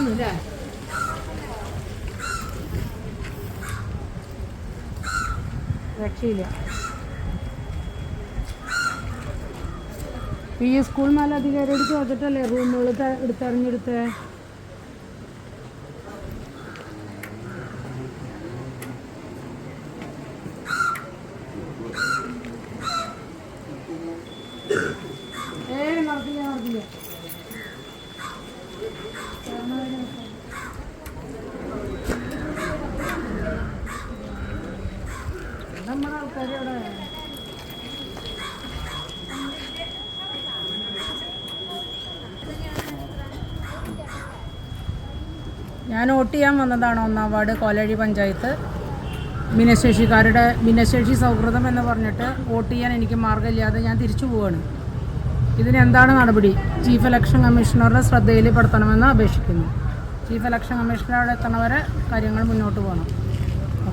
അല്ലേ? രക്ഷയില്ല. ഈ സ്കൂൾ മേലധികാരിയോട് ചോദിച്ചിട്ടല്ലേ റൂമുകൾ എടുത്തെറിഞ്ഞെടുത്തേ? നടക്കില്ല. നമ്മുടെ ആൾക്കാർ അവിടെ ഞാൻ വോട്ട് ചെയ്യാൻ വന്നതാണ് 1-ാം വാർഡ് കോലഴി പഞ്ചായത്ത്. ഭിന്നശേഷി സൗഹൃദം എന്ന് പറഞ്ഞിട്ട് വോട്ട് ചെയ്യാൻ എനിക്ക് മാർഗ്ഗമില്ലാതെ ഞാൻ തിരിച്ചു പോവുകയാണ്. ഇതിനെന്താണ് നടപടി? ചീഫ് ഇലക്ഷൻ കമ്മീഷണറുടെ ശ്രദ്ധയിൽ പെടുത്തണമെന്ന് അപേക്ഷിക്കുന്നു. ചീഫ് ഇലക്ഷൻ കമ്മീഷണർ അവിടെ എത്തണവരെ കാര്യങ്ങൾ മുന്നോട്ട് പോകണം.